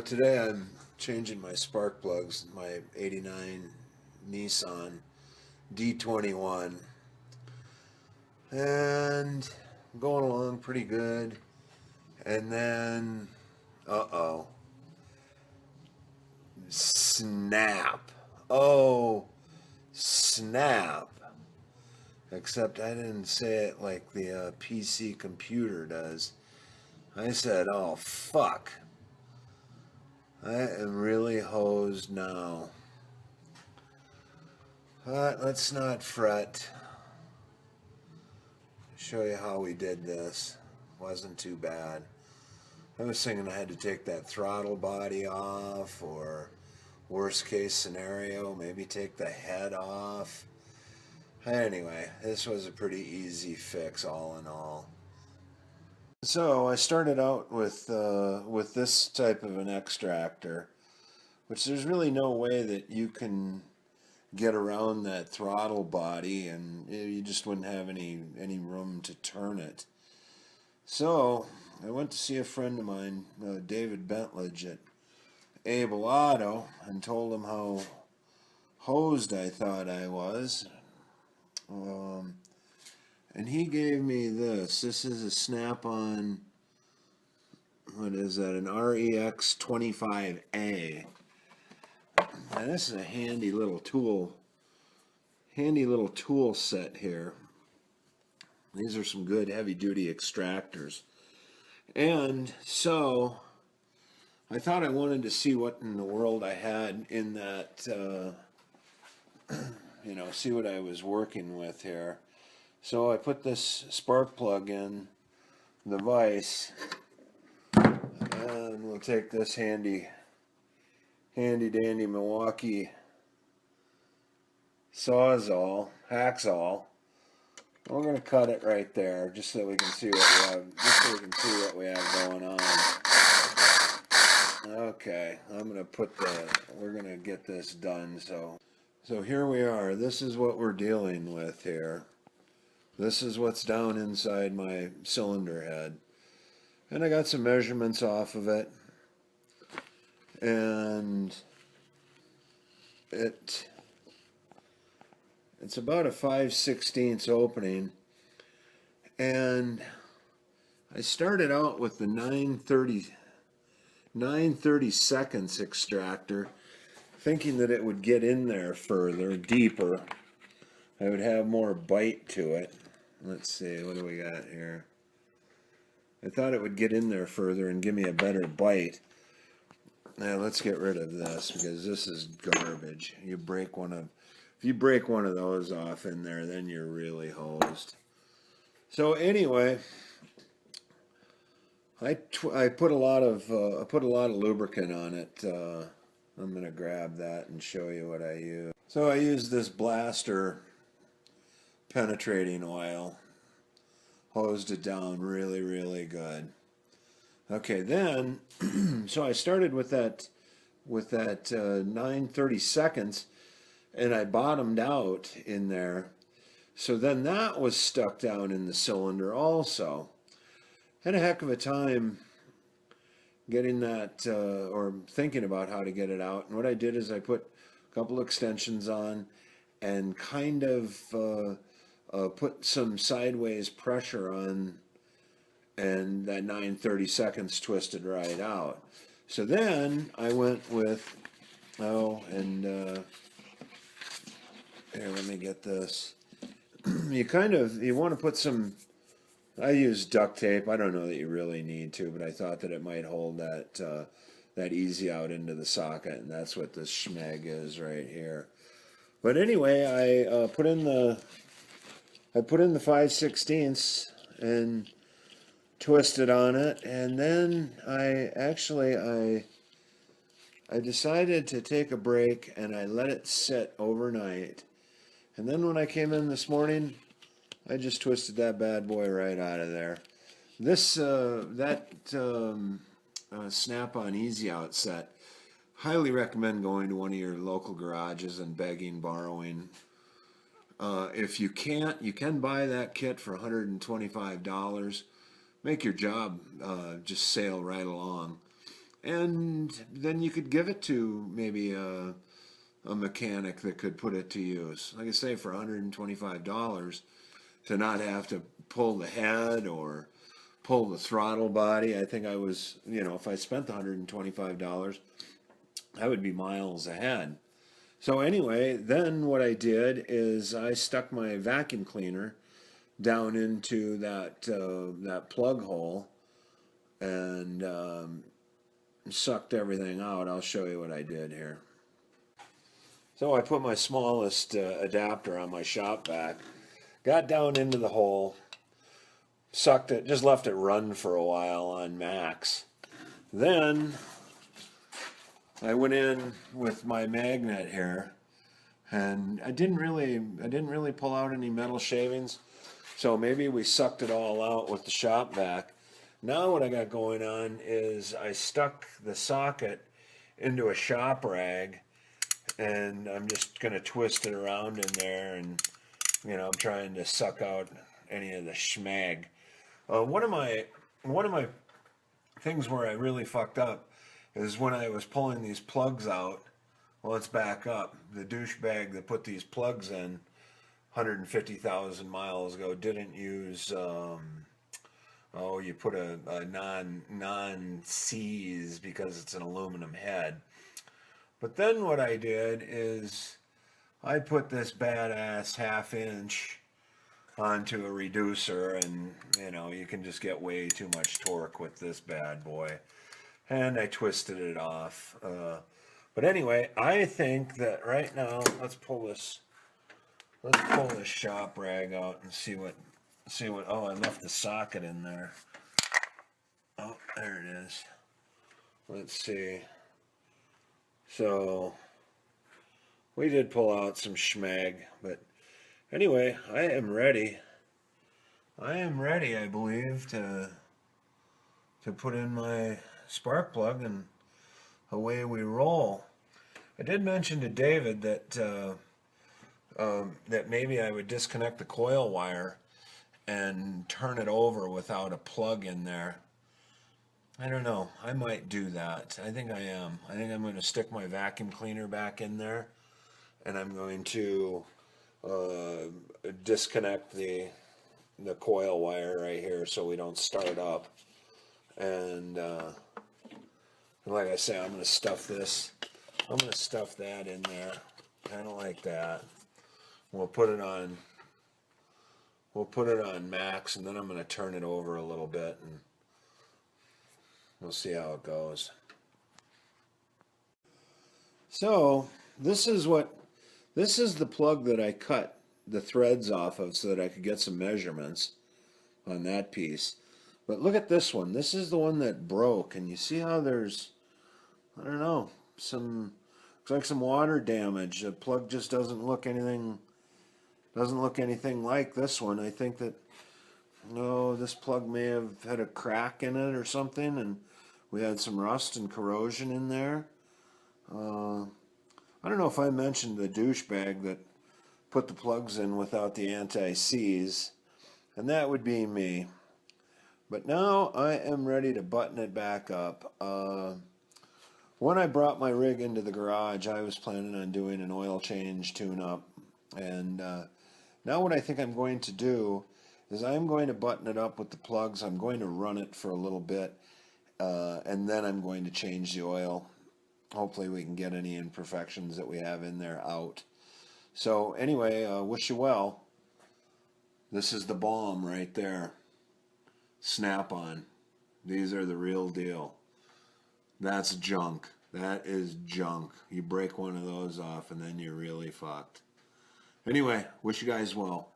Today I'm changing my spark plugs, my 89 Nissan D21, and I'm going along pretty good. And then, uh-oh, snap. Oh, snap. Except I didn't say it like the PC computer does. I said, oh, fuck. I am really hosed now. But let's not fret. Show you how we did this. Wasn't too bad. I was thinking I had to take that throttle body off, or worst case scenario, maybe take the head off. Anyway, this was a pretty easy fix all in all. So I started out with this type of an extractor, which there's really no way that you can get around that throttle body, and you just wouldn't have any room to turn it. So I went to see a friend of mine, David Bentledge at Able Auto, and told him how hosed I thought I was. And he gave me this. This is a Snap-on, what is that, an REX 25A. And this is a handy little tool set here. These are some good heavy-duty extractors. And so I thought I wanted to see what in the world I had in that, see what I was working with here. So I put this spark plug in the vise, and we'll take this handy dandy Milwaukee Sawzall, hacksaw. We're going to cut it right there, just so we can see what we have going on. Okay, we're going to get this done. So here we are. This is what we're dealing with here. This is what's down inside my cylinder head. And I got some measurements off of it. And it's about a 5/16 opening. And I started out with the 930 seconds extractor, thinking that it would get in there further, deeper. I would have more bite to it. Let's see, what do we got here? I thought it would get in there further and give me a better bite. Now let's get rid of this, because this is garbage. If you break one of those off in there, then you're really hosed. So anyway, I put a lot of lubricant on it. I'm gonna grab that and show you what I use. So I use this Blaster penetrating oil. Hosed it down really, really good. Okay, then, so I started with that 930 seconds, and I bottomed out in there. So then that was stuck down in the cylinder also. Had a heck of a time getting that, or thinking about how to get it out. And what I did is I put a couple extensions on and kind of put some sideways pressure on, and that 930 seconds twisted right out. So then I went with, here, let me get this. You want to put some, I use duct tape. I don't know that you really need to, but I thought that it might hold that easy out into the socket, and that's what this schmeg is right here. But anyway, I put in the 5/16 and twisted on it, and then I decided to take a break, and I let it sit overnight. And then when I came in this morning, I just twisted that bad boy right out of there. This Snap-on Easy Out set, highly recommend going to one of your local garages and begging, borrowing. If you can't, you can buy that kit for $125. Make your job just sail right along. and then you could give it to maybe a mechanic that could put it to use. Like I say, for $125 to not have to pull the head or pull the throttle body. I think I was, if I spent the $125, I would be miles ahead. So anyway, then what I did is I stuck my vacuum cleaner down into that plug hole and sucked everything out. I'll show you what I did here. So I put my smallest adapter on my shop vac, got down into the hole, sucked it, just left it run for a while on max. Then I went in with my magnet here, and I didn't really pull out any metal shavings, so maybe we sucked it all out with the shop vac. Now what I got going on is I stuck the socket into a shop rag, and I'm just going to twist it around in there, and I'm trying to suck out any of the schmag. One of my things where I really fucked up is when I was pulling these plugs out. Well, let's back up. The douchebag that put these plugs in 150,000 miles ago didn't use you put a non-seize because it's an aluminum head. But then what I did is I put this badass 1/2 inch onto a reducer, and you can just get way too much torque with this bad boy, and I twisted it off. But anyway, I think that right now, let's pull this shop rag out and see what, oh, I left the socket in there. Oh, there it is. Let's see. So we did pull out some schmag, but anyway, I am ready. I believe, to put in my spark plug, and away we roll. I did mention to David that that maybe I would disconnect the coil wire and turn it over without a plug in there. I don't know. I might do that. I think I am. I think I'm going to stick my vacuum cleaner back in there, and I'm going to disconnect the coil wire right here so we don't start up. And like I say, I'm going to stuff this. I'm going to stuff that in there, kind of like that. We'll put it on max, and then I'm going to turn it over a little bit, and we'll see how it goes. So this is the plug that I cut the threads off of so that I could get some measurements on that piece. But look at this one. This is the one that broke, and you see how there's, I don't know, looks like some water damage. The plug just doesn't look anything like this one. I think that, this plug may have had a crack in it or something, and we had some rust and corrosion in there. I don't know if I mentioned the douchebag that put the plugs in without the anti-seize, and that would be me. But now I am ready to button it back up. When I brought my rig into the garage, I was planning on doing an oil change tune-up, and now what I think I'm going to do is I'm going to button it up with the plugs. I'm going to run it for a little bit, and then I'm going to change the oil. Hopefully we can get any imperfections that we have in there out. So anyway, wish you well. This is the bomb right there. Snap-on. These are the real deal. That's junk. That is junk. You break one of those off and then you're really fucked. Anyway, wish you guys well.